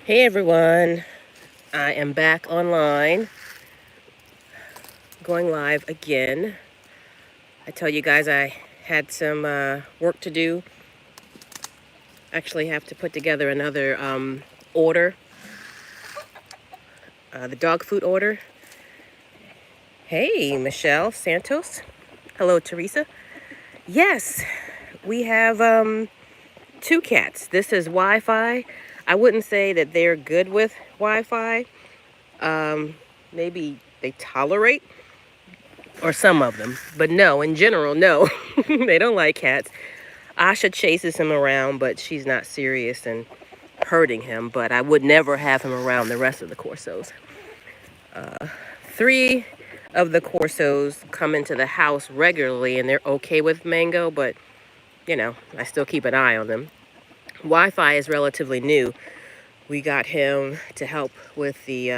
Hey everyone, I am back online, going live again. I tell you guys I had some work to do. Actually have to put together another order, the dog food order. Hey Michelle Santos, hello Teresa. Yes, we have two cats. This is Wi-Fi. I wouldn't say that they're good with Wi-Fi. Maybe they tolerate, or some of them, but no, in general, no. They don't like cats. Asha chases him around, but she's not serious and hurting him, but I would never have him around the rest of the Corsos. Three of the Corsos come into the house regularly and they're okay with Mango, but you know, I still keep an eye on them. Wi-Fi is relatively new. We got him to help with the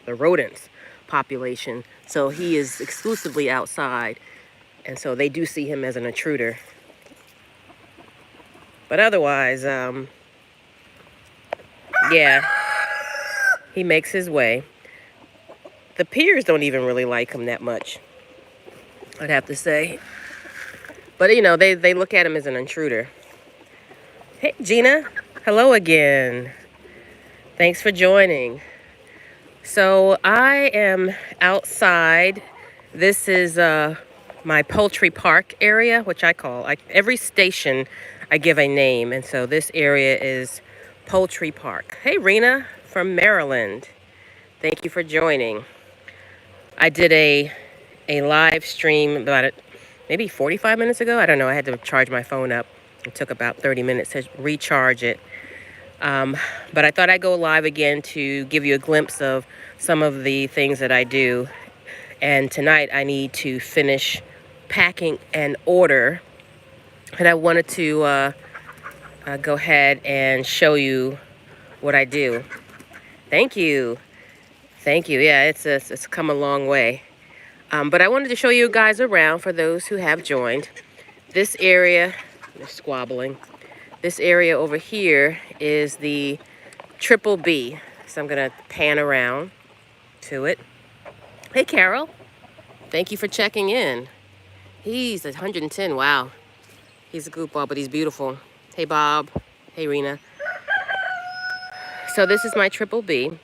rodents population, so he is exclusively outside, and so they do see him as an intruder. But otherwise, yeah, he makes his way. The peers don't even really like him that much, I'd have to say. But you know, they look at him as an intruder. Hey Gina, hello again. Thanks for joining. So I am outside. This is my poultry park area, which I call, every station I give a name. And so this area is Poultry Park. Hey Rena from Maryland. Thank you for joining. I did a live stream about maybe 45 minutes ago. I don't know. I had to charge my phone up. It took about 30 minutes to recharge it. But I thought I'd go live again to give you a glimpse of some of the things that I do. And tonight I need to finish packing an order. And I wanted to go ahead and show you what I do. Thank you. Thank you. Yeah, it's come a long way. But I wanted to show you guys around for those who have joined. This area, they're squabbling. This area over here is the Triple B. So I'm going to pan around to it. Hey, Carol. Thank you for checking in. He's 110. Wow. He's a goofball, but he's beautiful. Hey, Bob. Hey, Rena. So this is my Triple B.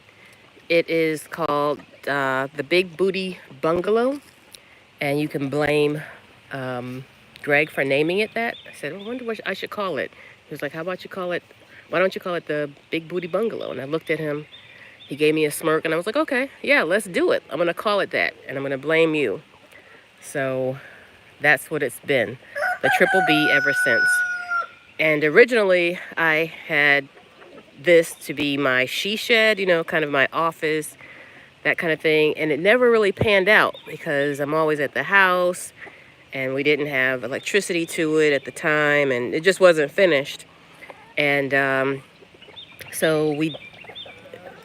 It is called the Big Booty Bungalow. And you can blame Greg for naming it that. I said, I wonder what I should call it. He was like, how about you call it, why don't you call it the Big Booty Bungalow? And I looked at him. He gave me a smirk, and I was like, okay, yeah, let's do it. I'm going to call it that, and I'm going to blame you. So that's what it's been, the Triple B ever since. And originally, I had this to be my she shed, you know, kind of my office, that kind of thing. And it never really panned out because I'm always at the house, and we didn't have electricity to it at the time, and it just wasn't finished. And so we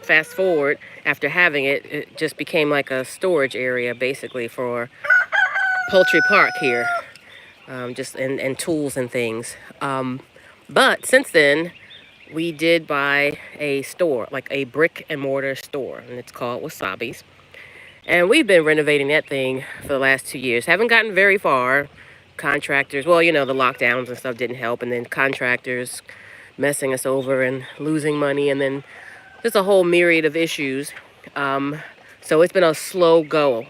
fast forward, after having it, it just became like a storage area basically for Poultry Park here, just and tools and things. But since then, we did buy a store, like a brick and mortar store, and it's called WASABIS. And we've been renovating that thing for the last 2 years. Haven't gotten very far. Contractors, well, you know, the lockdowns and stuff didn't help. And then contractors messing us over and losing money. And then just a whole myriad of issues. So it's been a slow go.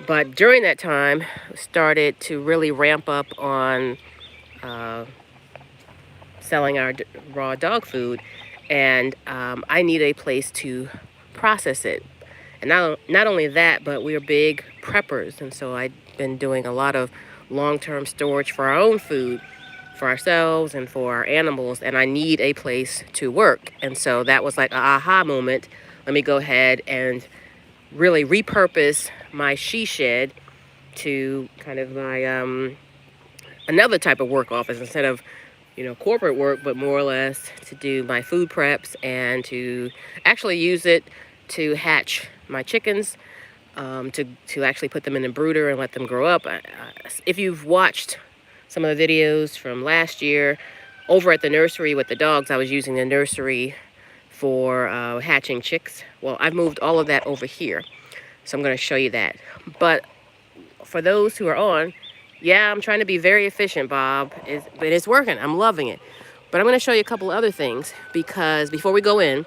But during that time, started to really ramp up on selling our raw dog food. And I need a place to process it. And not only that, but we're big preppers. And so I've been doing a lot of long-term storage for our own food, for ourselves and for our animals. And I need a place to work. And so that was like an aha moment. Let me go ahead and really repurpose my she shed to kind of my another type of work office instead of, you know, corporate work, but more or less to do my food preps and to actually use it to hatch my chickens, to actually put them in a brooder and let them grow up. If you've watched some of the videos from last year over at the nursery with the dogs, I was using the nursery for hatching chicks. Well, I've moved all of that over here, so I'm going to show you that. But for those who are on, yeah, I'm trying to be very efficient, Bob, but it's working. I'm loving it. But I'm going to show you a couple other things, because before we go in,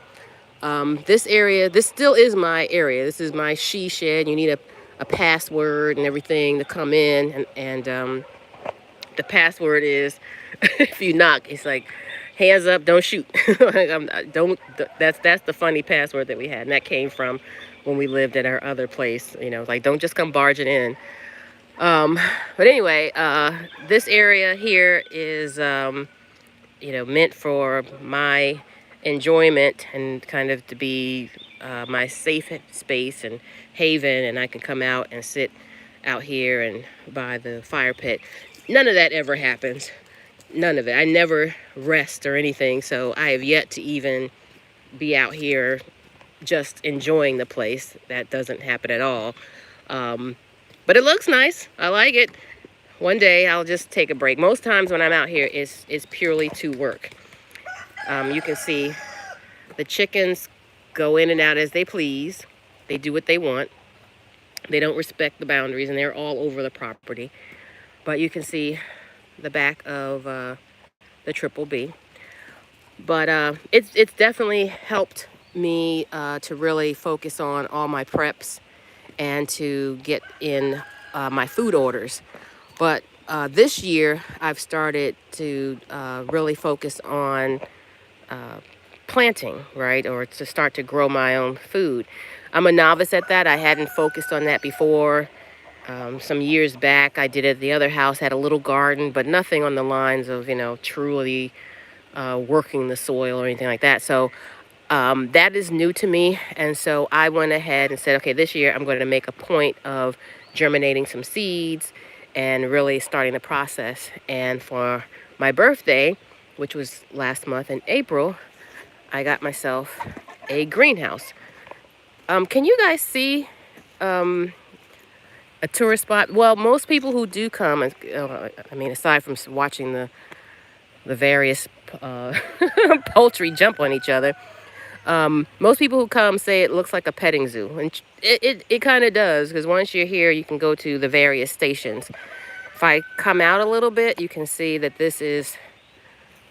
this area, this still is my area. This is my she shed. You need a password and everything to come in, and the password is, if you knock, it's like, hands up, don't shoot. That's the funny password that we had, and that came from when we lived at our other place. You know, like, don't just come barging in. But anyway, this area here is, you know, meant for my enjoyment and kind of to be my safe space and haven, and I can come out and sit out here and by the fire pit. None of that ever happens. None of it. I never rest or anything, so I have yet to even be out here just enjoying the place. That doesn't happen at all. But it looks nice. I like it. One day I'll just take a break. Most times when I'm out here, it's purely to work. You can see the chickens go in and out as they please. They do what they want. They don't respect the boundaries, and they're all over the property. But you can see the back of the Triple B. But it's definitely helped me to really focus on all my preps and to get in my food orders. But this year I've started to really focus on planting, right? Or to start to grow my own food. I'm a novice at that. I hadn't focused on that before. Some years back, I did it at the other house, had a little garden, but nothing on the lines of, you know, truly working the soil or anything like that. So that is new to me. And so I went ahead and said, okay, this year I'm going to make a point of germinating some seeds and really starting the process. And for my birthday, which was last month in April, I got myself a greenhouse. Can you guys see a tourist spot? Well, most people who do come, I mean, aside from watching the various poultry jump on each other, most people who come say it looks like a petting zoo, and it kind of does, because once you're here, you can go to the various stations. If I come out a little bit, you can see that this is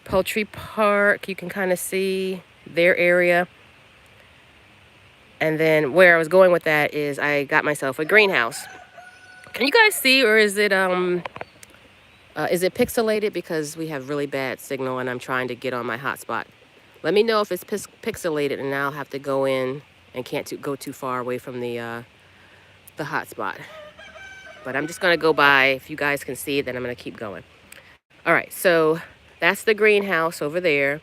Poultry Park. You can kind of see their area. And then where I was going with that is I got myself a greenhouse. Can you guys see, or is it pixelated because we have really bad signal and I'm trying to get on my hotspot? Let me know if it's pixelated, and I'll have to go in and can't go too far away from the hotspot. But I'm just gonna go by. If you guys can see it, then I'm gonna keep going. All right, so that's the greenhouse over there.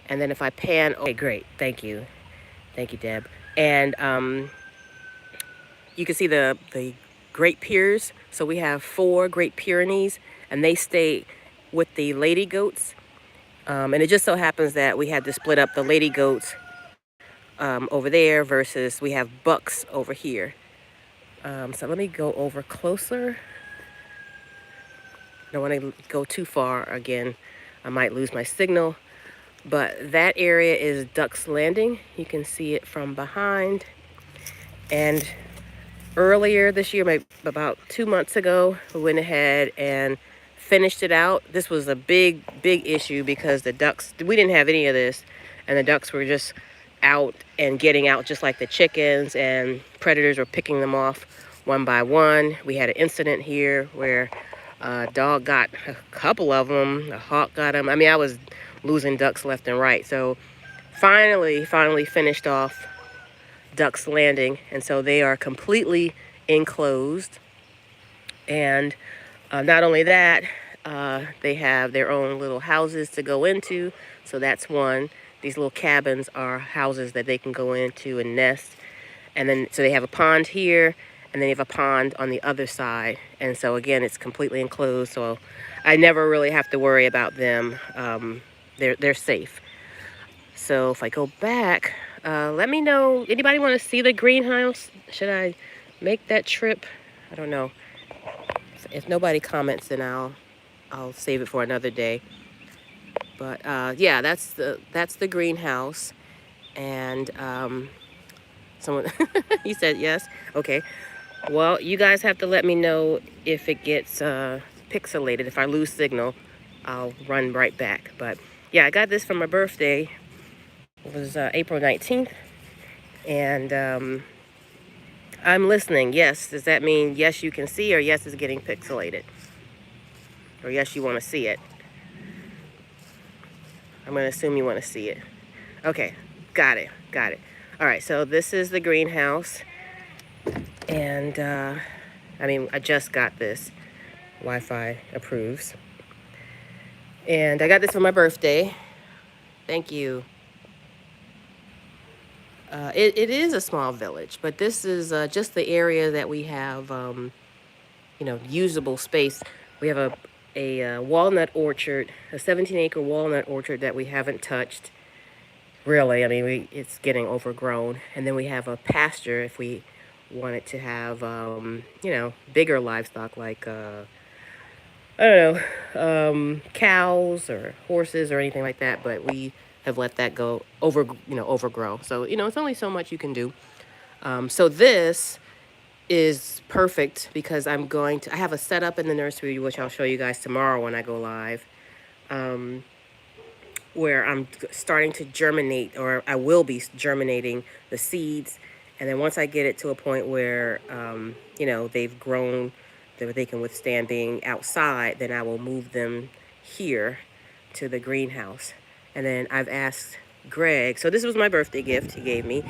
And then if I pan, okay, great, thank you, Deb. And you can see the Great Pyrenees. So we have 4 Great Pyrenees, and they stay with the lady goats. And it just so happens that we had to split up the lady goats over there versus we have bucks over here. So let me go over closer. Don't want to go too far. Again, I might lose my signal. But that area is Ducks Landing. You can see it from behind. And earlier this year, maybe about 2 months ago, we went ahead and finished it out. This was a big issue because the ducks, we didn't have any of this, and the ducks were just out and getting out just like the chickens, and predators were picking them off one by one. We had an incident here where a dog got a couple of them, a hawk got them. I mean, I was losing ducks left and right. So finally finished off Ducks Landing, and so they are completely enclosed. And not only that, they have their own little houses to go into. So that's one. These little cabins are houses that they can go into and nest. And then, so they have a pond here, and then they have a pond on the other side. And so again, it's completely enclosed. So I never really have to worry about them. They're safe. So if I go back, let me know. Anybody want to see the greenhouse? Should I make that trip? I don't know. If nobody comments, then I'll save it for another day. But yeah, that's the greenhouse, And someone, you said yes? Okay. Well, you guys have to let me know if it gets pixelated. If I lose signal, I'll run right back. But yeah, I got this for my birthday. It was April 19th. And I'm listening. Yes. Does that mean yes, you can see, or yes, it's getting pixelated? Or yes, you want to see it? I'm going to assume you want to see it. Okay. Got it. Got it. All right. So this is the greenhouse. And I just got this. Wi-Fi approves. And I got this for my birthday. Thank you. It is a small village, but this is just the area that we have, usable space. We have a walnut orchard, a 17-acre walnut orchard that we haven't touched. Really, it's getting overgrown. And then we have a pasture if we wanted to have, bigger livestock like, cows or horses or anything like that. But we have let that go overgrow. So, it's only so much you can do. So this is perfect because I have a setup in the nursery, which I'll show you guys tomorrow when I go live, where I'm starting to germinate, or I will be germinating the seeds. And then once I get it to a point where, they've grown, that they can withstand being outside, then I will move them here to the greenhouse. And then I've asked Greg, so this was my birthday gift he gave me.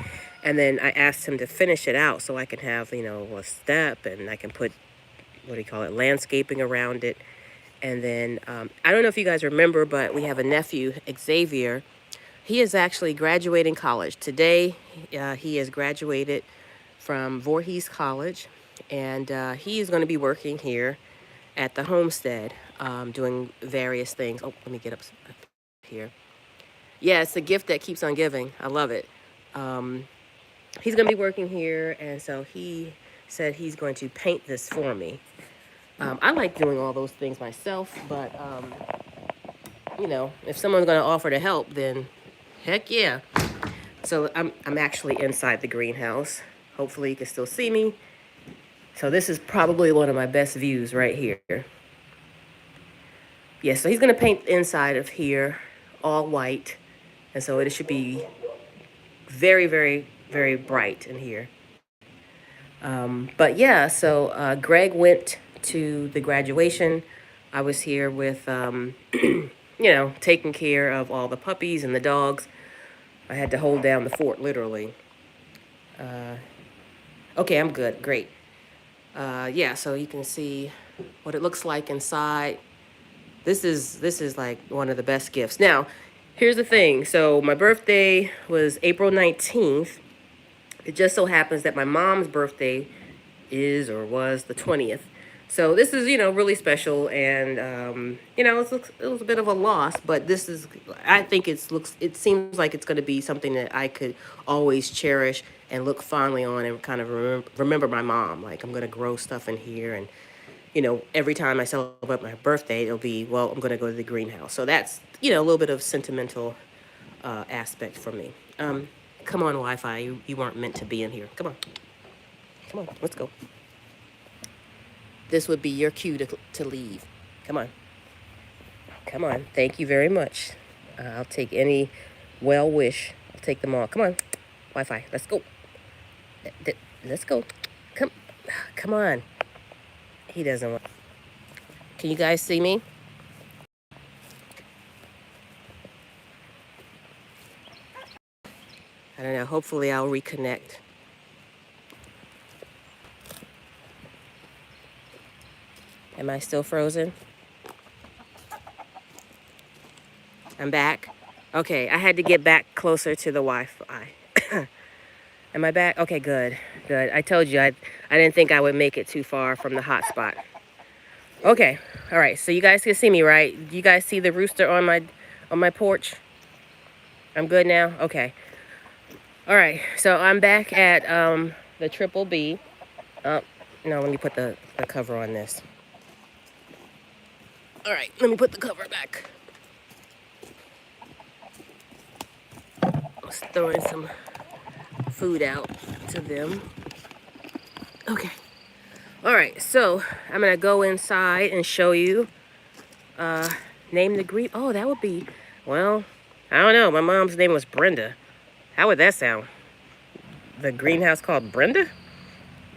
And then I asked him to finish it out so I can have, a step, and I can put, landscaping around it. And then, I don't know if you guys remember, but we have a nephew, Xavier. He is actually graduating college. Today, he has graduated from Voorhees College. And he is going to be working here at the Homestead, doing various things. Oh, let me get up here. Yeah, it's a gift that keeps on giving. I love it. He's going to be working here, and so he said he's going to paint this for me. I like doing all those things myself, but, if someone's going to offer to help, then heck yeah. So I'm actually inside the greenhouse. Hopefully you can still see me. So this is probably one of my best views right here. Yeah, so he's going to paint the inside of here all white. And so it should be very, very, very bright in here. But yeah, so Greg went to the graduation. I was here with, taking care of all the puppies and the dogs. I had to hold down the fort, literally. Okay, I'm good. Great. Yeah, so you can see what it looks like inside. This is like one of the best gifts. Now, here's the thing. So my birthday was April 19th. It just so happens that my mom's birthday is or was the 20th. So this is, really special, and it was a bit of a loss, but I think it seems like it's going to be something that I could always cherish and look fondly on, and kind of remember my mom. Like, I'm going to grow stuff in here, and every time I celebrate my birthday, it'll be, well, I'm going to go to the greenhouse. So that's, a little bit of sentimental aspect for me. Come on, Wi-Fi. You weren't meant to be in here. Come on, let's go. This would be your cue to leave. Come on. Thank you very much. I'll take any well wish. I'll take them all. Come on, Wi-Fi. Let's go. Let's go. Come on. He doesn't want. Can you guys see me? I don't know. Hopefully I'll reconnect. Am I still frozen? I'm back. Okay, I had to get back closer to the Wi-Fi. Am I back? Okay, good. I told you I didn't think I would make it too far from the hotspot. Okay, all right. So you guys can see me, right? You guys see the rooster on my porch? I'm good now. Okay. All right. So I'm back at the Triple B. No, let me put the cover on this. All right, let me put the cover back. Just throwing some food out to them. Okay. All right, so I'm gonna go inside and show you. Name the green. Oh, that would be, well, I don't know. My mom's name was Brenda. How would that sound? The greenhouse called Brenda?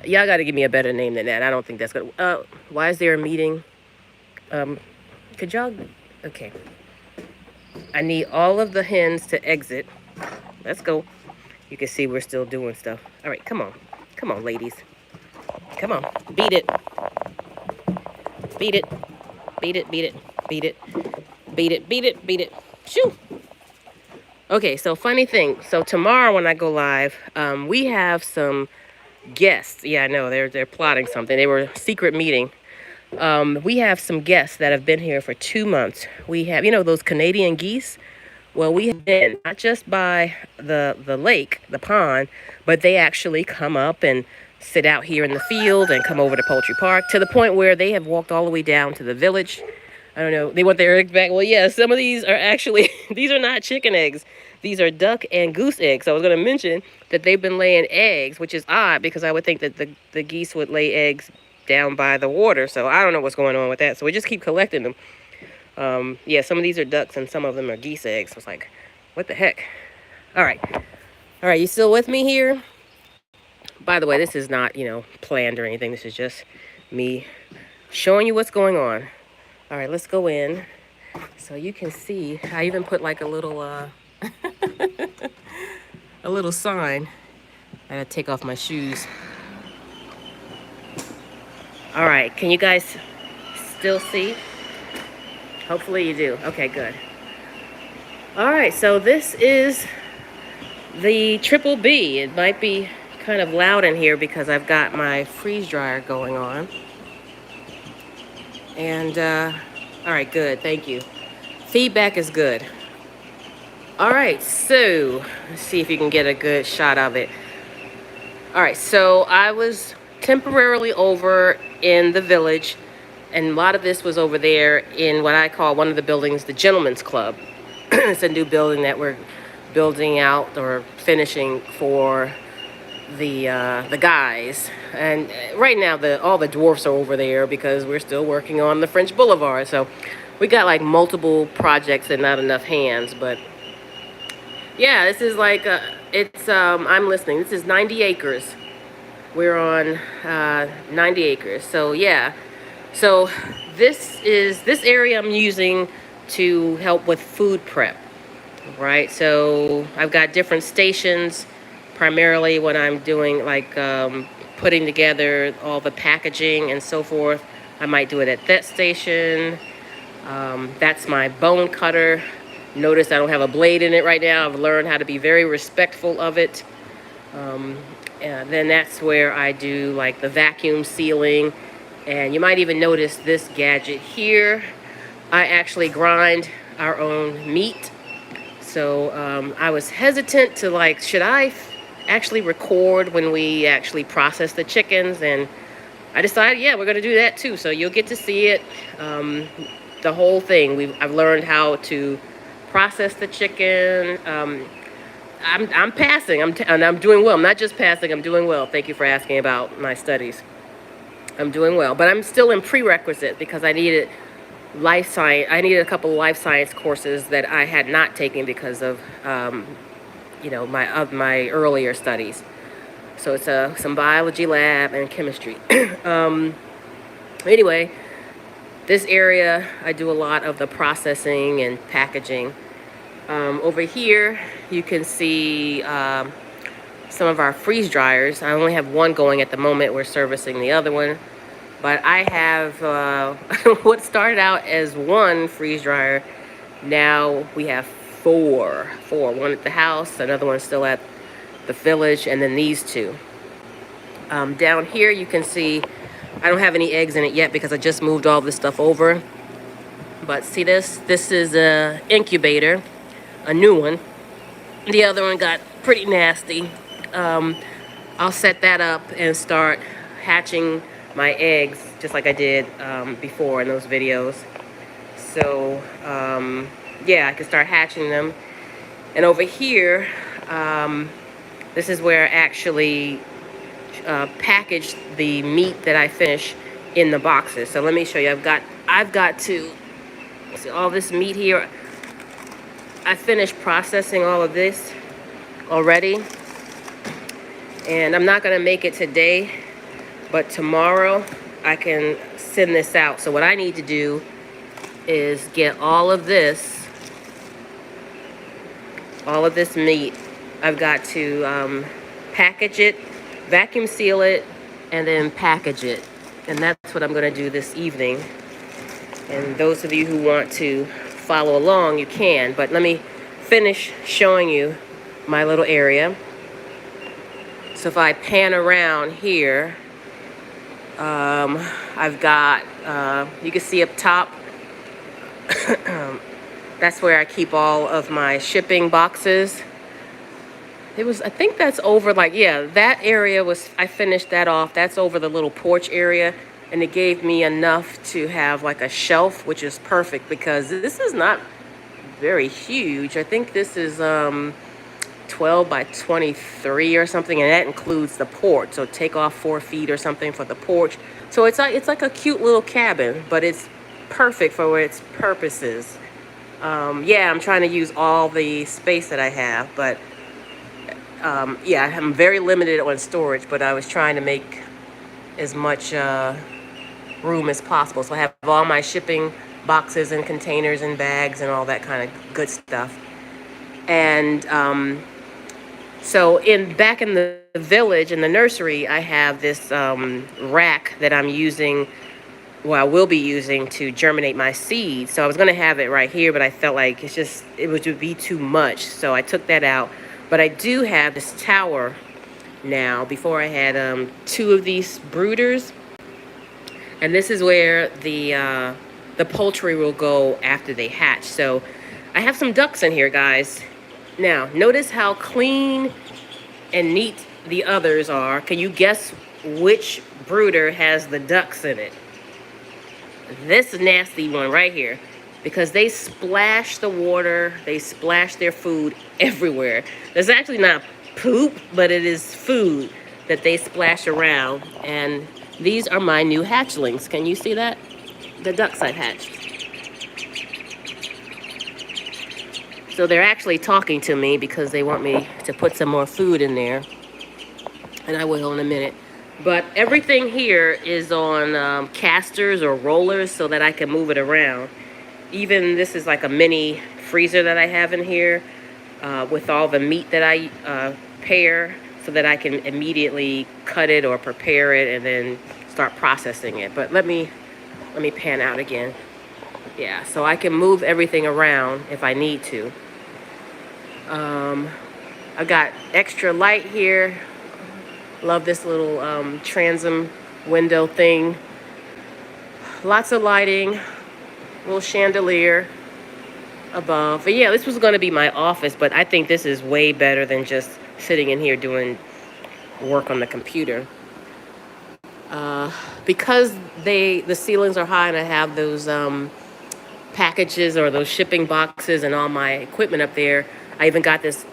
Y'all got to give me a better name than that. I don't think that's good. Why is there a meeting? Could y'all? Okay. I need all of the hens to exit. Let's go. You can see we're still doing stuff. All right, come on. Come on, ladies. Come on. Beat it. Beat it. Beat it, beat it, beat it. Beat it, beat it, beat it. Shoo! Okay, so funny thing. So tomorrow when I go live, we have some guests. Yeah, I know, they're plotting something. They were a secret meeting. We have some guests that have been here for 2 months. We have, you know, those Canadian geese. Well, we have been not just by the lake, the pond, but they actually come up and sit out here in the field and come over to Poultry Park, to the point where they have walked all the way down to the village. I don't know, they want their eggs back. Well, yeah, some of these are actually, these are not chicken eggs. These are duck and goose eggs. So I was going to mention that they've been laying eggs, which is odd because I would think that the geese would lay eggs down by the water. So I don't know what's going on with that. So we just keep collecting them. Yeah, some of these are ducks and some of them are geese eggs. So it's like, what the heck? All right. All right, you still with me here? By the way, this is not, you know, planned or anything. This is just me showing you what's going on. All right, let's go in so you can see. I even put like a little, a little sign. I gotta take off my shoes. All right, can you guys still see? Hopefully you do. Okay, good. All right, so this is the Triple B. It might be kind of loud in here because I've got my freeze dryer going on. And all right, good, thank you. Feedback is good. All right, so let's see if you can get a good shot of it. All right, so I was temporarily over in the village, and a lot of this was over there in what I call one of the buildings, the Gentleman's Club. It's a new building that we're building out or finishing for the guys. And right now all the dwarfs are over there because we're still working on the French Boulevard. So we got like multiple projects and not enough hands. But yeah, this is like it's I'm listening. This is 90 acres. We're on 90 acres. So yeah, so this area I'm using to help with food prep, right? So I've got different stations. Primarily when I'm doing like putting together all the packaging and so forth, I might do it at that station. That's my bone cutter. Notice I don't have a blade in it right now. I've learned how to be very respectful of it. And then that's where I do like the vacuum sealing. And you might even notice this gadget here. I actually grind our own meat. So I was hesitant to like, should I actually record when we actually process the chickens? And I decided, yeah, we're going to do that too. So you'll get to see it, the whole thing. I've learned how to process the chicken. I'm passing, and I'm doing well. I'm not just passing, I'm doing well. Thank you for asking about my studies. I'm doing well, but I'm still in prerequisite because I needed life science. I needed a couple of life science courses that I had not taken because of, you know, my earlier studies. So it's some biology lab and chemistry. Anyway, this area I do a lot of the processing and packaging. Over here you can see some of our freeze dryers. I only have one going at the moment. We're servicing the other one. But I have what started out as one freeze dryer. Now we have four. One at the house, another one still at the village, and then these two. Down here you can see I don't have any eggs in it yet because I just moved all this stuff over. But see this? This is a incubator, a new one. The other one got pretty nasty. I'll set that up and start hatching my eggs just like I did before in those videos. So yeah, I can start hatching them. And over here This is where I actually package the meat that I finish in the boxes. So let me show you. I've got to see all this meat here. I finished processing all of this already, and I'm not going to make it today, but tomorrow I can send this out. So what I need to do is get all of this meat. I've got to package it, vacuum seal it, and then package it. And that's what I'm going to do this evening. And those of you who want to follow along, you can. But let me finish showing you my little area. So if I pan around here, I've got, you can see up top, that's where I keep all of my shipping boxes. I think that's over, like, yeah, that area was, I finished that off. That's over the little porch area, and it gave me enough to have like a shelf, which is perfect because this is not very huge. I think this is 12 by 23 or something, and that includes the porch. So take off 4 feet or something for the porch. So it's like a cute little cabin, but it's perfect for its purposes. Yeah, I'm trying to use all the space that I have, but yeah, I'm very limited on storage, but I was trying to make as much room as possible. So I have all my shipping boxes and containers and bags and all that kind of good stuff. And so back in the village, in the nursery, I have this rack that I'm using, well, I will be using to germinate my seeds. So I was going to have it right here, but I felt like it would be too much. So I took that out. But I do have this tower now. Before I had 2 of these brooders. And this is where the poultry will go after they hatch. So I have some ducks in here, guys. Now, notice how clean and neat the others are. Can you guess which brooder has the ducks in it? This nasty one right here. Because they splash the water, they splash their food everywhere. It's actually not poop, but it is food that they splash around. And these are my new hatchlings. Can you see that? The ducks I hatched. So they're actually talking to me because they want me to put some more food in there. And I will in a minute. But everything here is on casters or rollers so that I can move it around. Even this is like a mini freezer that I have in here with all the meat that I pair so that I can immediately cut it or prepare it and then start processing it. But let me pan out again. Yeah, so I can move everything around if I need to. I've got extra light here. Love this little transom window thing. Lots of lighting. Little chandelier above. But yeah, this was going to be my office, but I think this is way better than just sitting in here doing work on the computer. Because the ceilings are high and I have those packages or those shipping boxes and all my equipment up there, I even got this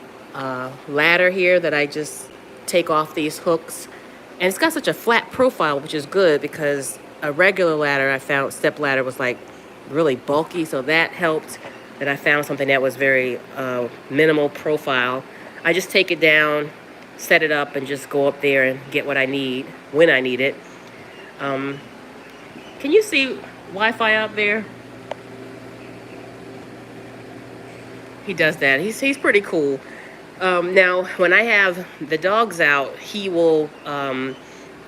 ladder here that I just take off these hooks. And it's got such a flat profile, which is good because a regular ladder I found, step ladder, was like really bulky, so that helped that I found something that was very minimal profile. I just take it down, set it up, and just go up there and get what I need when I need it. Can you see Wi-Fi out there? He does that. He's pretty cool. Now, when I have the dogs out, he will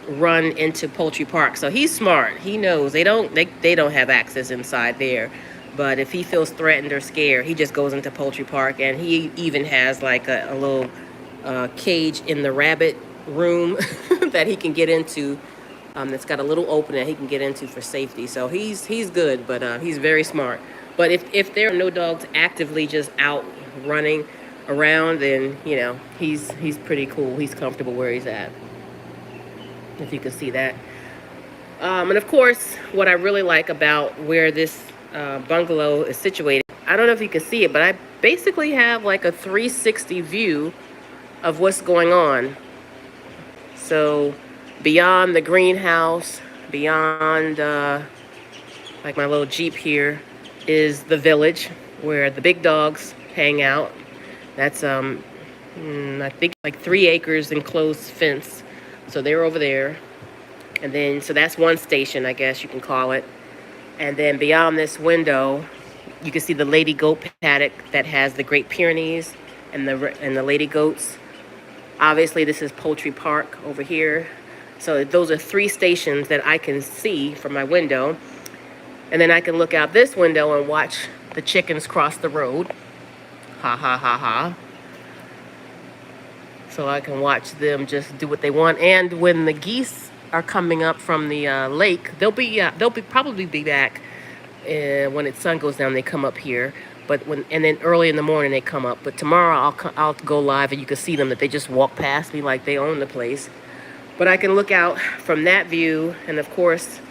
run into Poultry Park. So he's smart. He knows they don't have access inside there. But if he feels threatened or scared, he just goes into Poultry Park. And he even has like a little cage in the rabbit room that he can get into. That's got a little opening that he can get into for safety. So he's good, but he's very smart. But if there are no dogs actively just out running around, then you know he's pretty cool. He's comfortable where he's at, if you can see that. And of course, what I really like about where this bungalow is situated, I don't know if you can see it, but I basically have like a 360 view of what's going on. So beyond the greenhouse, beyond like my little Jeep here, is the village where the big dogs hang out. That's I think like 3 acres enclosed fence. So they're over there. And then, so that's one station, I guess you can call it. And then beyond this window, you can see the lady goat paddock that has the Great Pyrenees and the lady goats. Obviously, this is Poultry Park over here. So those are 3 stations that I can see from my window. And then I can look out this window and watch the chickens cross the road. Ha ha ha ha. So I can watch them just do what they want. And when the geese are coming up from the lake, they'll probably be back when the sun goes down. They come up here, but and then early in the morning they come up. But tomorrow I'll go live and you can see them, that they just walk past me like they own the place. But I can look out from that view, and of course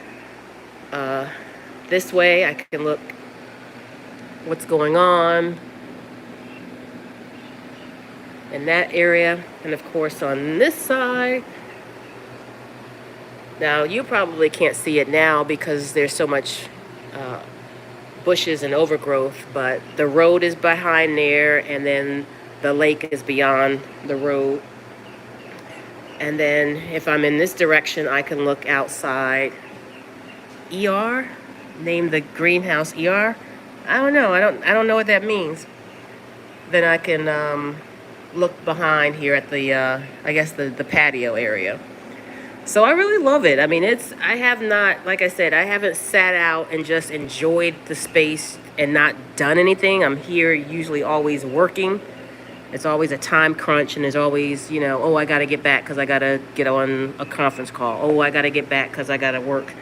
this way I can look what's going on in that area, and of course on this side. Now you probably can't see it now because there's so much bushes and overgrowth, but the road is behind there, and then the lake is beyond the road. And then if I'm in this direction, I can look outside. ER, name the greenhouse ER. I don't know. I don't know what that means. Then I can look behind here at the I guess the patio area. So I really love it. I mean, I have not, like I said, I haven't sat out and just enjoyed the space and not done anything. I'm here usually always working. It's always a time crunch, and there's always, oh, I got to get back because I got to get on a conference call. Oh, I got to get back because I got to work.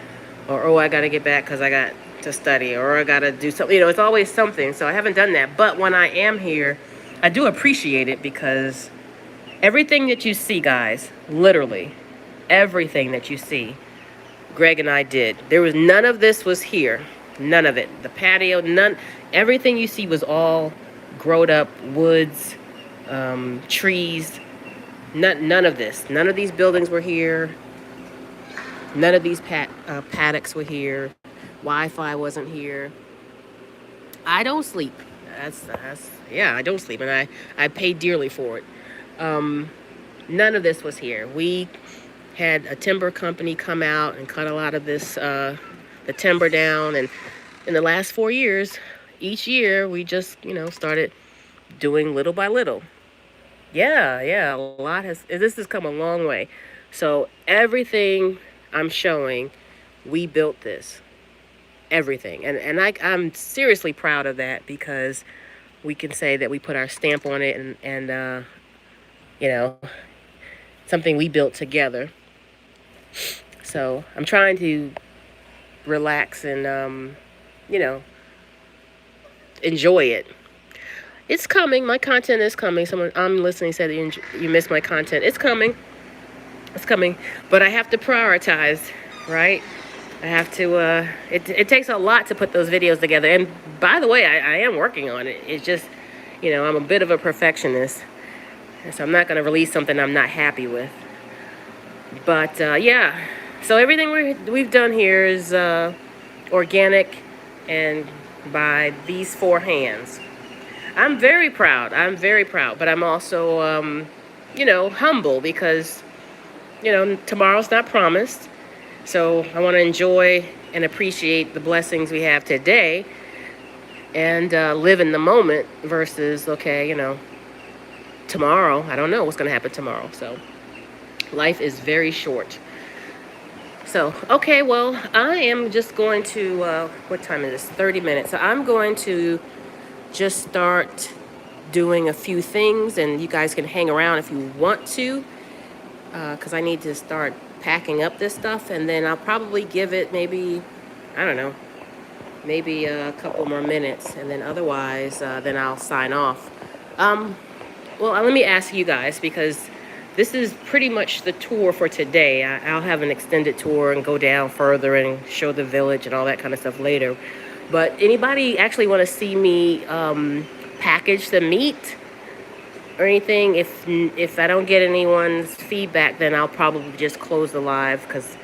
Or, oh, I got to get back because I got to study. Or I got to do something. It's always something. So I haven't done that. But when I am here, I do appreciate it, because everything that you see, guys, literally everything that you see, Greg and I did. There was none of this was here. None of it. The patio, none. Everything you see was all growed up woods, trees. None of this. None of these buildings were here. None of these paddocks were here. Wi-Fi wasn't here. I don't sleep. Yeah, I don't sleep, and I pay dearly for it. None of this was here. We had a timber company come out and cut a lot of this, the timber down. And in the last 4 years, each year, we just, started doing little by little. Yeah, this has come a long way. So everything I'm showing, we built this. Everything. And I'm seriously proud of that, because we can say that we put our stamp on it, and something we built together. So I'm trying to relax and, enjoy it. It's coming. My content is coming. Someone I'm listening said you missed my content. It's coming. It's coming. But I have to prioritize, right? I have to, it takes a lot to put those videos together. And by the way, I am working on it. It's just, I'm a bit of a perfectionist. And so I'm not going to release something I'm not happy with. But, yeah. So everything we've done here is organic and by these 4 hands. I'm very proud. But I'm also, humble, because, tomorrow's not promised. So I want to enjoy and appreciate the blessings we have today, and live in the moment versus, okay, tomorrow, I don't know what's going to happen tomorrow. So life is very short. So, okay, well, I am just going to, what time is this? 30 minutes. So I'm going to just start doing a few things, and you guys can hang around if you want to, because I need to start packing up this stuff, and then I'll probably give it maybe, I don't know, maybe a couple more minutes, and then otherwise, then I'll sign off. Well, let me ask you guys, because this is pretty much the tour for today. I'll have an extended tour and go down further and show the village and all that kind of stuff later. But anybody actually want to see me package the meat? or anything. If I don't get anyone's feedback, then I'll probably just close the live, because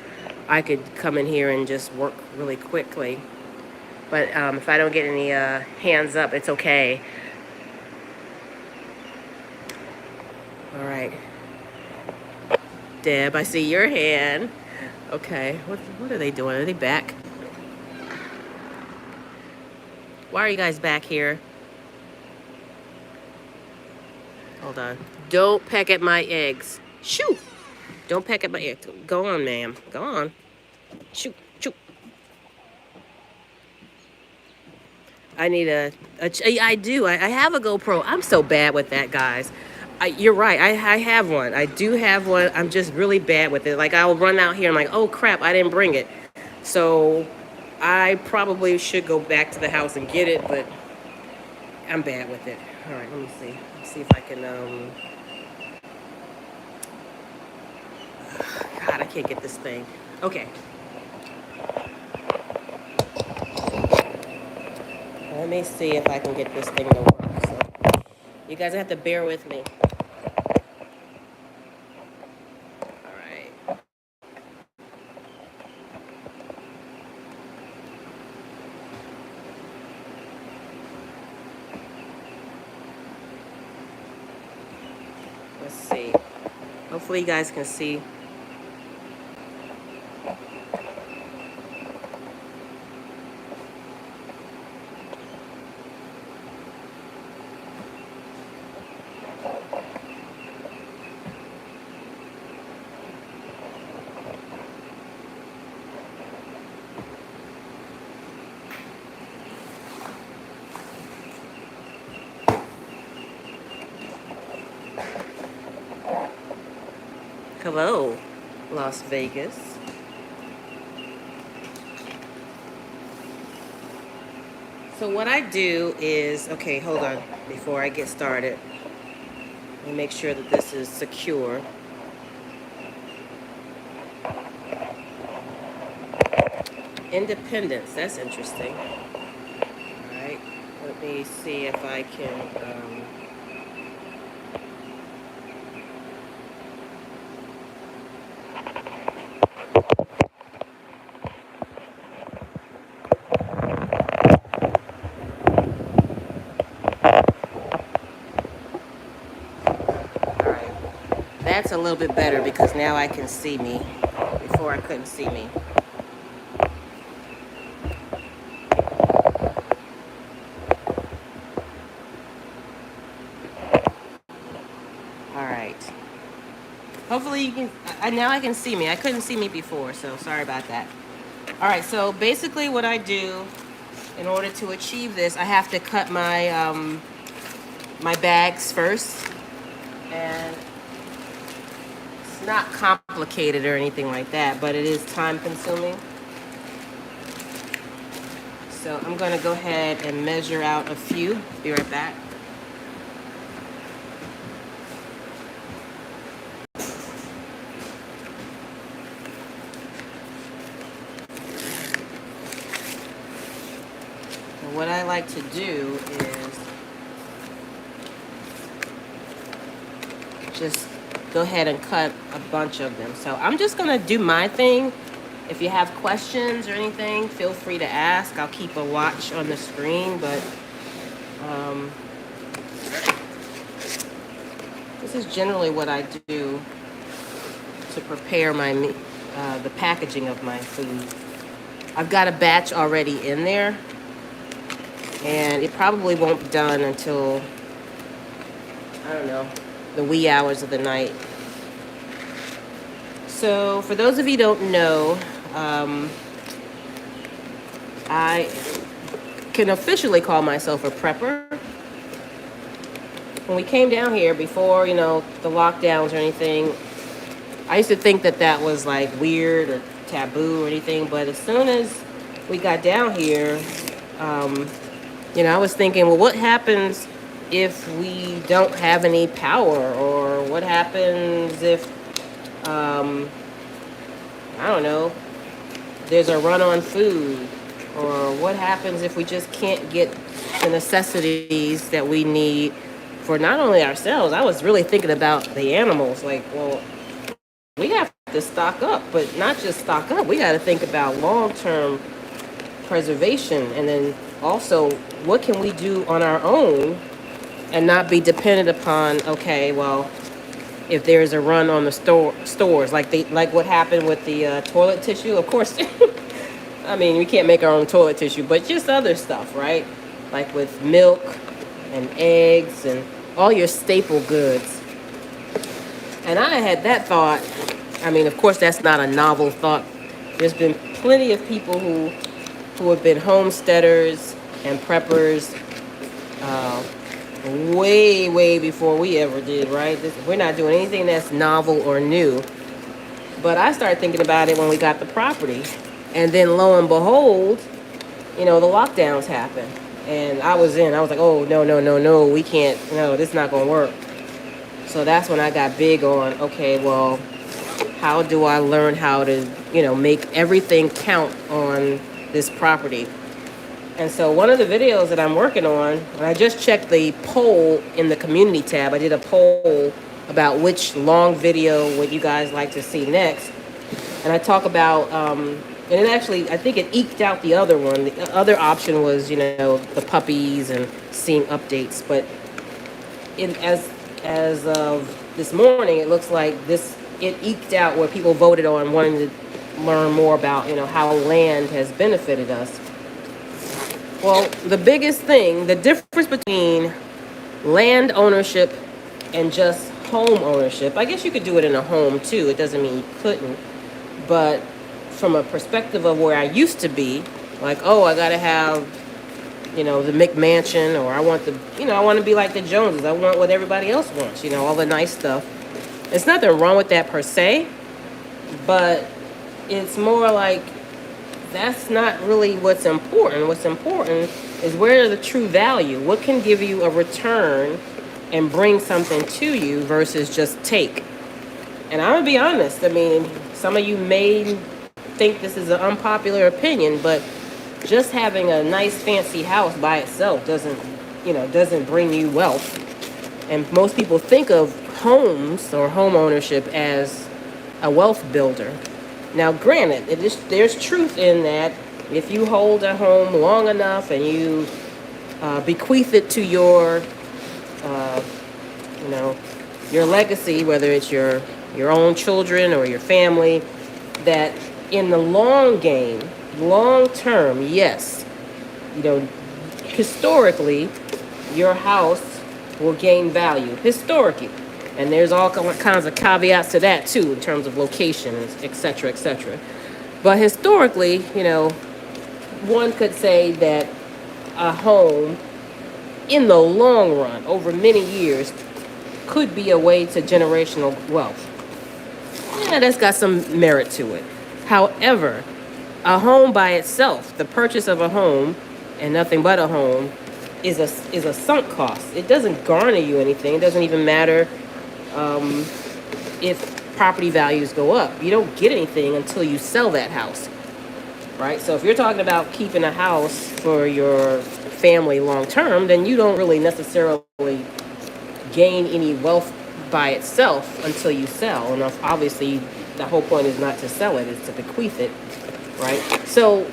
I could come in here and just work really quickly. But if I don't get any hands up, it's okay. All right. Deb, I see your hand. Okay. What are they doing? Are they back? Why are you guys back here? Hold on. Don't peck at my eggs. Shoo! Don't peck at my eggs. Go on, ma'am. Go on. Shoot, shoot. I need I do. I have a GoPro. I'm so bad with that, guys. You're right. I have one. I do have one. I'm just really bad with it. Like, I'll run out here and like, oh crap, I didn't bring it. So I probably should go back to the house and get it, but I'm bad with it. All right, let me see. Let's see if I can, God, I can't get this thing. Okay. Let me see if I can get this thing to work. So you guys have to bear with me. All right. Let's see. Hopefully you guys can see. Hello, Las Vegas. So what I do is, okay, hold on, before I get started, let me make sure that this is secure. Independence, that's interesting. All right, let me see if I can, that's a little bit better, because now I can see me. Before I couldn't see me. All right. Hopefully you can, now I can see me. I couldn't see me before, so sorry about that. All right, so basically what I do in order to achieve this, I have to cut my, my bags first. And not complicated or anything like that, but it is time consuming. So I'm going to go ahead and measure out a few. Be right back. And what I like to do is just go ahead and cut a bunch of them. So I'm just gonna do my thing. If you have questions or anything, feel free to ask. I'll keep a watch on the screen, but this is generally what I do to prepare my the packaging of my food. I've got a batch already in there, and it probably won't be done until, I don't know, the wee hours of the night. So for those of you who don't know, I can officially call myself a prepper. When we came down here before, you know, the lockdowns or anything, I used to think that that was like weird or taboo or anything, but as soon as we got down here, you know, I was thinking, well, what happens if we don't have any power, or what happens if, I don't know, there's a run on food, or what happens if we just can't get the necessities that we need for not only ourselves, I was really thinking about the animals. Like, well, we have to stock up, but not just stock up. We got to think about long-term preservation, and then also what can we do on our own and not be dependent upon, okay, well, if there's a run on the stores, like what happened with the toilet tissue, of course. I mean, we can't make our own toilet tissue, but just other stuff, right? Like with milk and eggs and all your staple goods. And I had that thought. I mean, of course, that's not a novel thought. There's been plenty of people who have been homesteaders and preppers way before we ever did, right? We're not doing anything that's novel or new. But I started thinking about it when we got the property. And then lo and behold, the lockdowns happened. And I was like, oh, no, we can't, no, this is not going to work. So that's when I got big on, okay, well, how do I learn how to, make everything count on this property? And so one of the videos that I'm working on, and I just checked the poll in the community tab. I did a poll about which long video would you guys like to see next. And I talk about, and it actually, I think it eked out the other one. The other option was, the puppies and seeing updates. But as of this morning, it looks like it eked out where people voted on wanting to learn more about, how land has benefited us. Well, the biggest thing, the difference between land ownership and just home ownership, I guess you could do it in a home too. It doesn't mean you couldn't. But from a perspective of where I used to be, like, oh, I got to have, the McMansion, or I want I want to be like the Joneses. I want what everybody else wants, all the nice stuff. There's nothing wrong with that per se, but it's more like, that's not really what's important. What's important is where the true value, what can give you a return and bring something to you versus just take. And I'm going to be honest. I mean, some of you may think this is an unpopular opinion, but just having a nice fancy house by itself doesn't bring you wealth. And most people think of homes or home ownership as a wealth builder. Now, granted, there's truth in that. If you hold a home long enough and you bequeath it to your legacy, whether it's your own children or your family, that in the long game, long term, yes, historically, your house will gain value historically. And there's all kinds of caveats to that, too, in terms of location, et cetera, et cetera. But historically, one could say that a home, in the long run, over many years, could be a way to generational wealth. Yeah, that's got some merit to it. However, a home by itself, the purchase of a home, and nothing but a home, is a sunk cost. It doesn't garner you anything. It doesn't even matter if property values go up. You don't get anything until you sell that house, right? So if you're talking about keeping a house for your family long term, then you don't really necessarily gain any wealth by itself until you sell. And obviously, the whole point is not to sell it, it's to bequeath it, right? So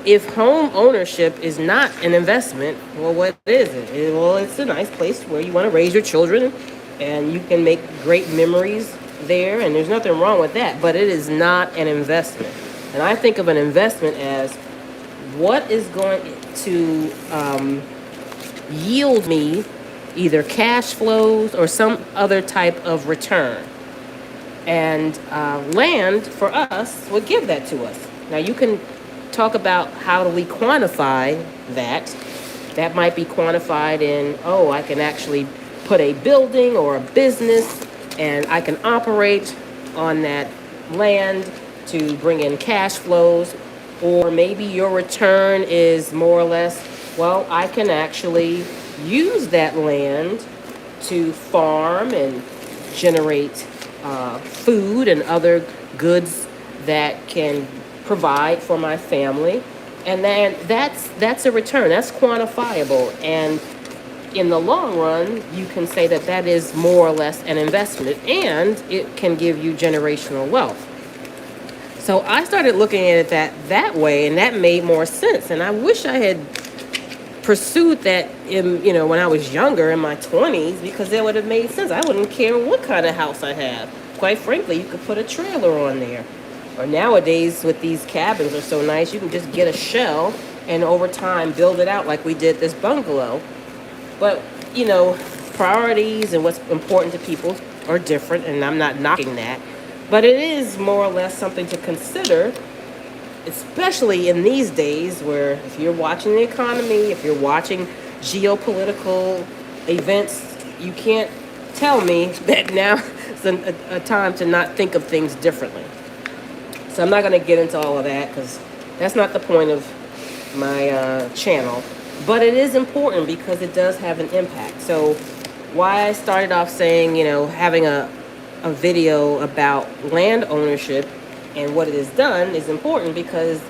if home ownership is not an investment, well, what is it? Well, it's a nice place where you want to raise your children, and you can make great memories there, and there's nothing wrong with that, but it is not an investment. And I think of an investment as what is going to yield me either cash flows or some other type of return. And land, for us, would give that to us. Now, you can talk about how do we quantify that. That might be quantified in, I can actually put a building or a business, and I can operate on that land to bring in cash flows. Or maybe your return is more or less, well, I can actually use that land to farm and generate food and other goods that can provide for my family. And then that's a return. That's quantifiable. And in the long run, you can say that that is more or less an investment, and it can give you generational wealth. So I started looking at it that way, and that made more sense. And I wish I had pursued that in, when I was younger, in my 20s, because that would have made sense. I wouldn't care what kind of house I have. Quite frankly, you could put a trailer on there. Or nowadays, with these cabins are so nice, you can just get a shell and over time build it out like we did this bungalow. But, priorities and what's important to people are different, and I'm not knocking that. But it is more or less something to consider, especially in these days where if you're watching the economy, if you're watching geopolitical events, you can't tell me that now is a time to not think of things differently. So I'm not going to get into all of that because that's not the point of my channel. But it is important because it does have an impact. So why I started off saying, having a video about land ownership and what it has done is important because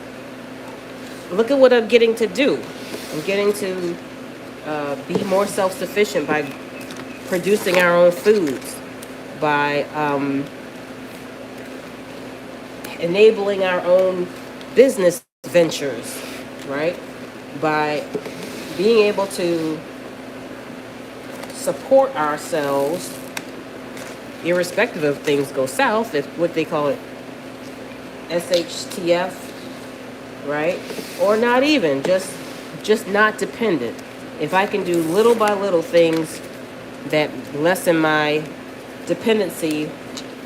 look at what I'm getting to do. I'm getting to be more self-sufficient by producing our own foods, by enabling our own business ventures, right? By being able to support ourselves irrespective of things go south, if what they call it SHTF, right? Or not even, just not dependent. If I can do little by little things that lessen my dependency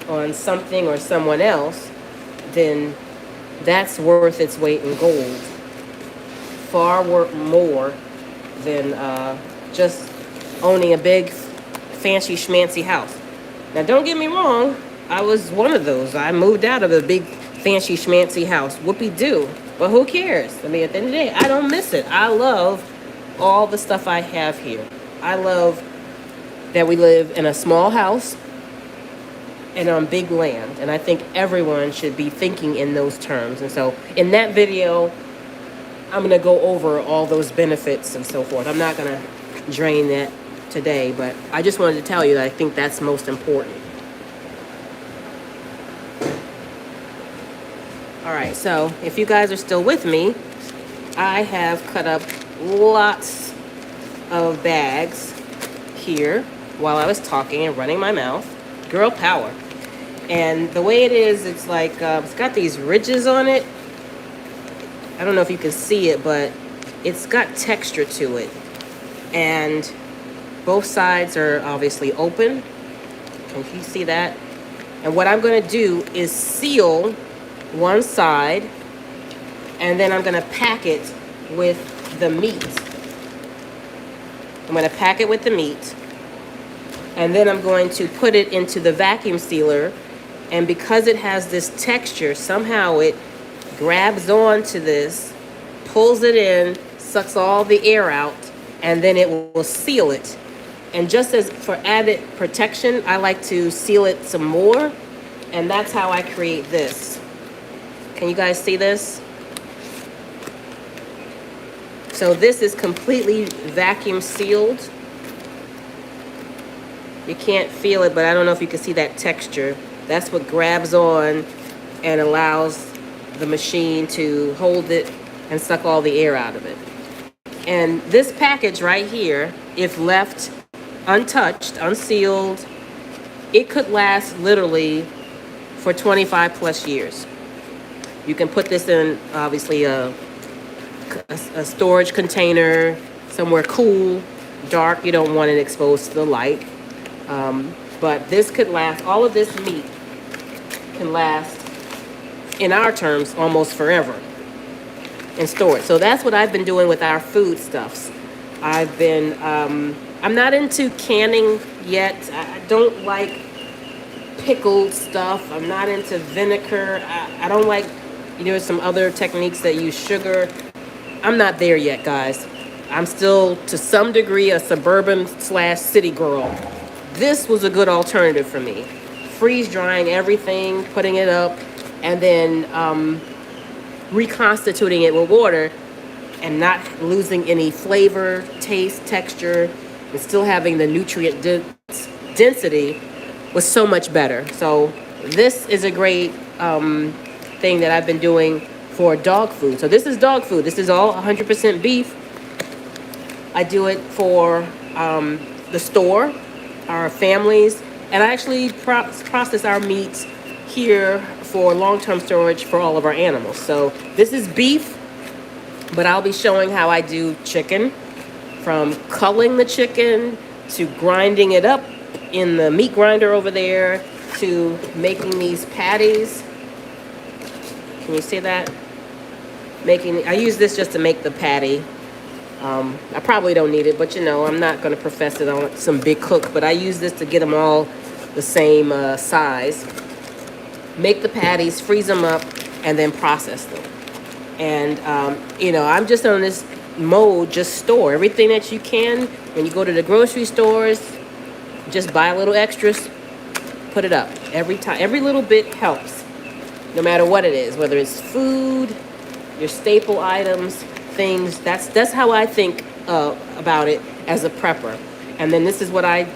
on something or someone else, then that's worth its weight in gold. Far more than just owning a big fancy schmancy house. Now don't get me wrong, I was one of those. I moved out of a big fancy schmancy house. Whoopie-doo. But who cares? I mean, at the end of the day, I don't miss it. I love all the stuff I have here. I love that we live in a small house and on big land. And I think everyone should be thinking in those terms. And so in that video, I'm going to go over all those benefits and so forth. I'm not going to drain that today, but I just wanted to tell you that I think that's most important. All right, so if you guys are still with me, I have cut up lots of bags here while I was talking and running my mouth. Girl power. And the way it is, it's like, it's got these ridges on it. I don't know if you can see it, but it's got texture to it. And both sides are obviously open. If you see that. And what I'm going to do is seal one side, and then I'm going to pack it with the meat. I'm going to pack it with the meat, and then I'm going to put it into the vacuum sealer. And because it has this texture, somehow it grabs onto this, pulls it in, sucks all the air out, and then it will seal it. And just as for added protection, I like to seal it some more, and that's how I create this. Can you guys see this? So this is completely vacuum sealed. You can't feel it, but I don't know if you can see that texture. That's what grabs on and allows the machine to hold it and suck all the air out of it. And this package right here, if left untouched, unsealed, it could last literally for 25 plus years. You can put this in, obviously, a storage container, somewhere cool, dark. You don't want it exposed to the light. But this could last, all of this meat can last, in our terms, almost forever in storage. So that's what I've been doing with our foodstuffs. I've been, I'm not into canning yet. I don't like pickled stuff. I'm not into vinegar. I don't like, there's some other techniques that use sugar. I'm not there yet, guys. I'm still, to some degree, a suburban/city girl. This was a good alternative for me. Freeze drying everything, putting it up, and then reconstituting it with water and not losing any flavor, taste, texture, and still having the nutrient density was so much better. So this is a great thing that I've been doing for dog food. So this is dog food. This is all 100% beef. I do it for the store, our families, and I actually process our meats here for long-term storage for all of our animals. So this is beef, but I'll be showing how I do chicken, from culling the chicken to grinding it up in the meat grinder over there to making these patties. Can you see that? I use this just to make the patty. I probably don't need it, but you know, I'm not going to profess it on some big cook, but I use this to get them all the same size. Make the patties, freeze them up, and then process them. And, you know, I'm just on this mode, just store everything that you can. When you go to the grocery stores, just buy a little extras, put it up. Every time, every little bit helps, no matter what it is, whether it's food, your staple items, things. That's how I think about it as a prepper. And then this is what I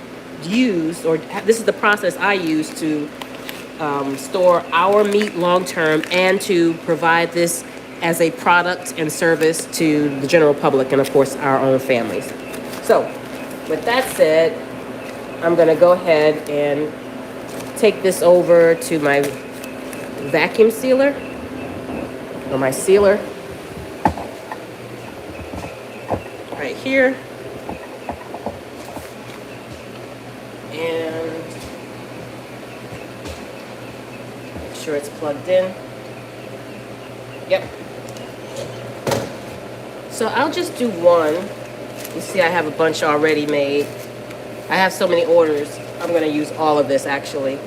use, or this is the process I use to store our meat long term, and to provide this as a product and service to the general public, and of course our own families. So with that said, I'm going to go ahead and take this over to my vacuum sealer, or my sealer right here, and make sure it's plugged in. Yep. So I'll just do one. You see I have a bunch already made. I have so many orders. I'm going to use all of this actually.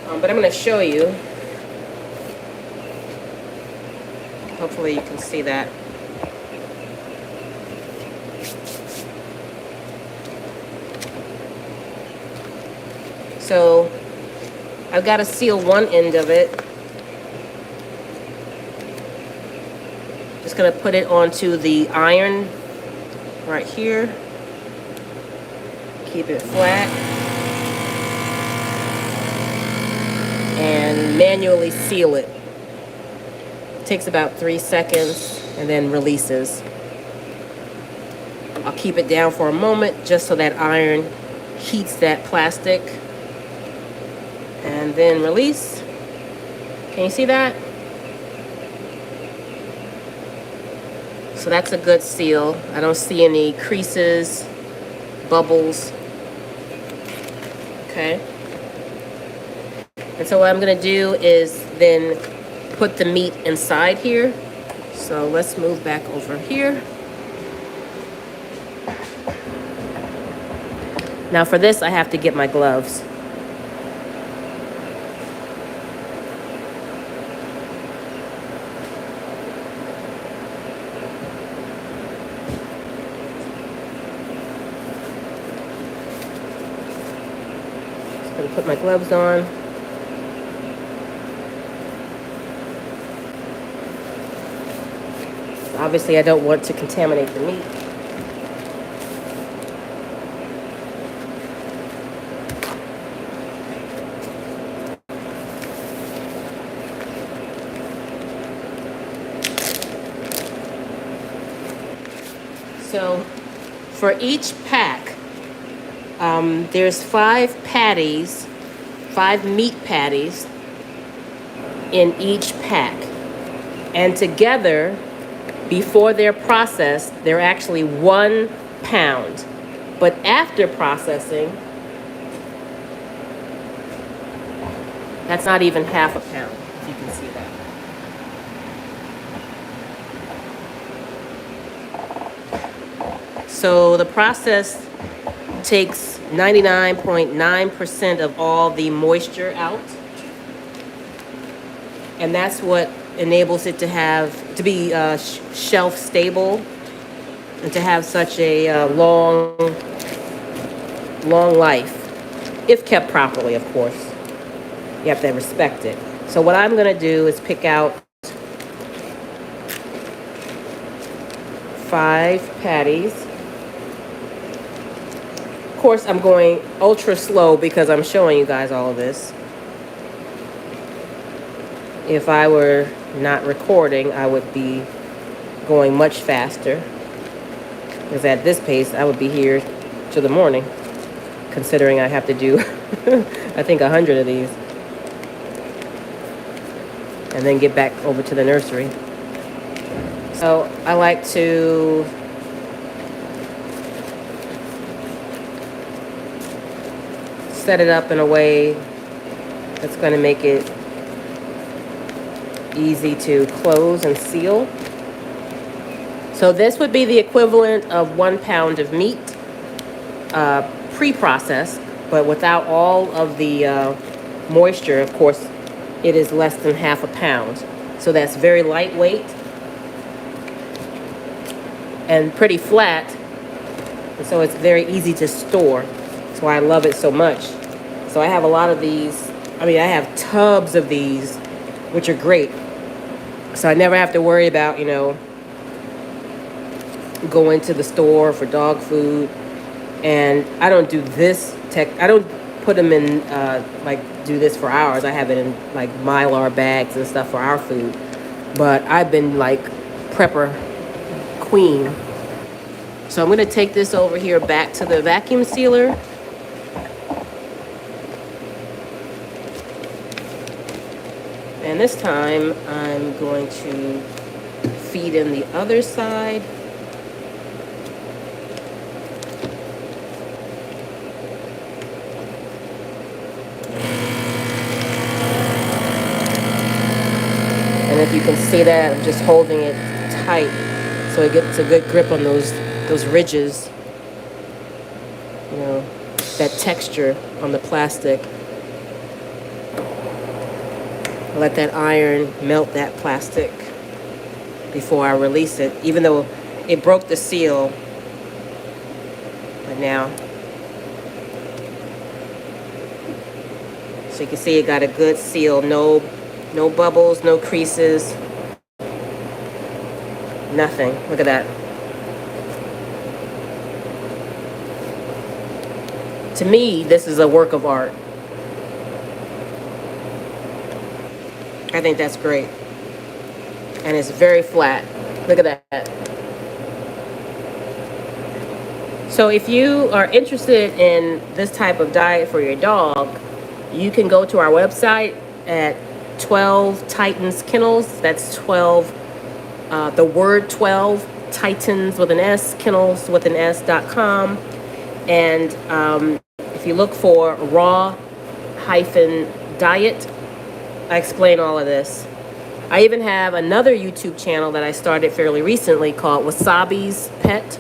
But I'm going to show you. Hopefully you can see that. So I've got to seal one end of it. Just going to put it onto the iron right here. Keep it flat. And manually seal it. It takes about 3 seconds and then releases. I'll keep it down for a moment just so that iron heats that plastic. And then release. Can you see that? So that's a good seal. I don't see any creases, bubbles. Okay. And so what I'm going to do is then put the meat inside here. So let's move back over here. Now for this, I have to get my gloves. Put my gloves on. Obviously, I don't want to contaminate the meat. So, for each pack, there's 5 patties, 5 meat patties in each pack. And together, before they're processed, they're actually 1 pound. But after processing, that's not even half a pound, if you can see that. So the process takes 99.9% of all the moisture out, and that's what enables it to be shelf stable and to have such a long life, if kept properly, of course. You have to respect it. So what I'm going to do is pick out 5 patties. course, I'm going ultra slow because I'm showing you guys all of this. If I were not recording, I would be going much faster. Because at this pace, I would be here till the morning, considering I have to do, I think, 100 of these. And then get back over to the nursery. So I like to set it up in a way that's going to make it easy to close and seal. So this would be the equivalent of 1 pound of meat, pre-processed, but without all of the moisture. Of course, it is less than half a pound. So that's very lightweight and pretty flat. And so it's very easy to store. That's why I love it so much. So I have a lot of these. I mean, I have tubs of these, which are great. So I never have to worry about, you know, going to the store for dog food. And I don't do this I don't put them in, like, do this for ours. I have it in, like, Mylar bags and stuff for our food. But I've been, like, prepper queen. So I'm going to take this over here back to the vacuum sealer. And this time, I'm going to feed in the other side. And if you can see that, I'm just holding it tight so it gets a good grip on those ridges. You know, that texture on the plastic. Let that iron melt that plastic before I release it, even though it broke the seal. But now, so you can see it got a good seal, no bubbles, no creases, nothing. Look at that. To me, this is a work of art. I think that's great. And it's very flat. Look at that. So if you are interested in this type of diet for your dog, you can go to our website at 12TitansKennels. That's 12, the word 12, Titans with an S, Kennels with an S.com. And if you look for raw-diet, I explain all of this. I even have another YouTube channel that I started fairly recently called WASABIS Pet,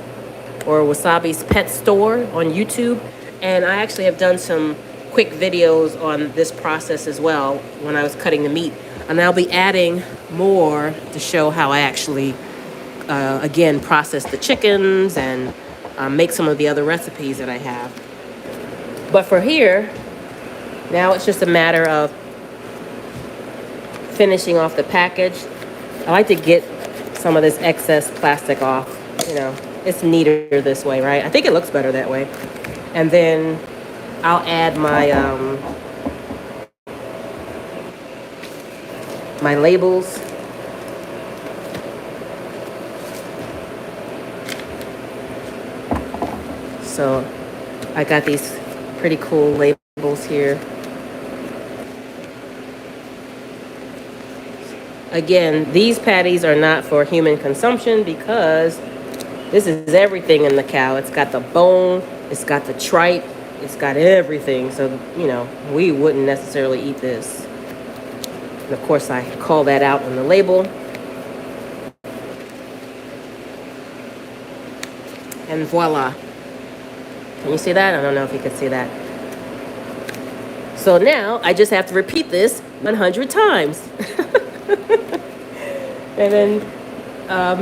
or WASABIS Pet Store on YouTube. And I actually have done some quick videos on this process as well when I was cutting the meat. And I'll be adding more to show how I actually, again, process the chickens and make some of the other recipes that I have. But for here, now it's just a matter of finishing off the package. I like to get some of this excess plastic off. You know, it's neater this way, right? I think it looks better that way. And then I'll add my my labels. So I got these pretty cool labels here. Again, these patties are not for human consumption because this is everything in the cow. It's got the bone, it's got the tripe, it's got everything. So, you know, we wouldn't necessarily eat this. And of course, I call that out on the label. And voila. Can you see that? I don't know if you can see that. So now I just have to repeat this 100 times. And then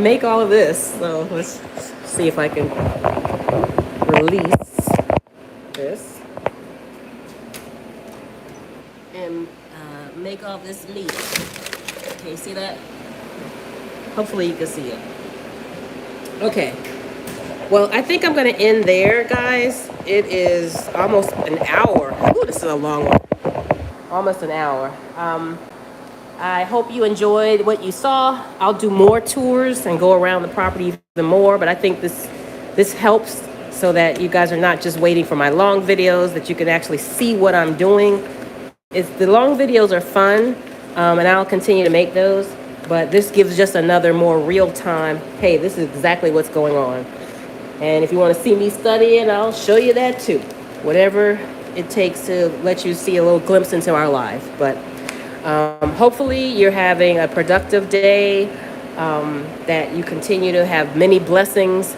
make all of this. So let's see if I can release this and make all this meat. Can you see that? Hopefully you can see it. Okay. Well, I think I'm going to end there, guys. It is almost an hour. Oh, this is a long one. Almost an hour. I hope you enjoyed what you saw. I'll do more tours and go around the property even more, but I think this helps so that you guys are not just waiting for my long videos, that you can actually see what I'm doing. The long videos are fun, and I'll continue to make those, but this gives just another more real-time, hey, this is exactly what's going on. And if you want to see me studying, I'll show you that too. Whatever it takes to let you see a little glimpse into our life. But hopefully you're having a productive day, that you continue to have many blessings,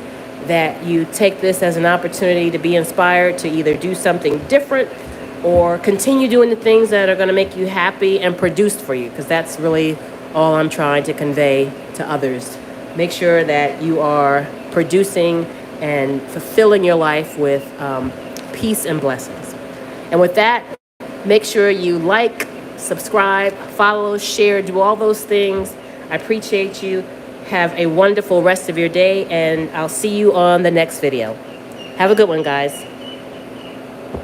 that you take this as an opportunity to be inspired to either do something different or continue doing the things that are going to make you happy and produced for you, because that's really all I'm trying to convey to others. Make sure that you are producing and fulfilling your life with peace and blessings. And with that, make sure you like, subscribe, follow, share, do all those things. I appreciate you. Have a wonderful rest of your day, and I'll see you on the next video. Have a good one, guys.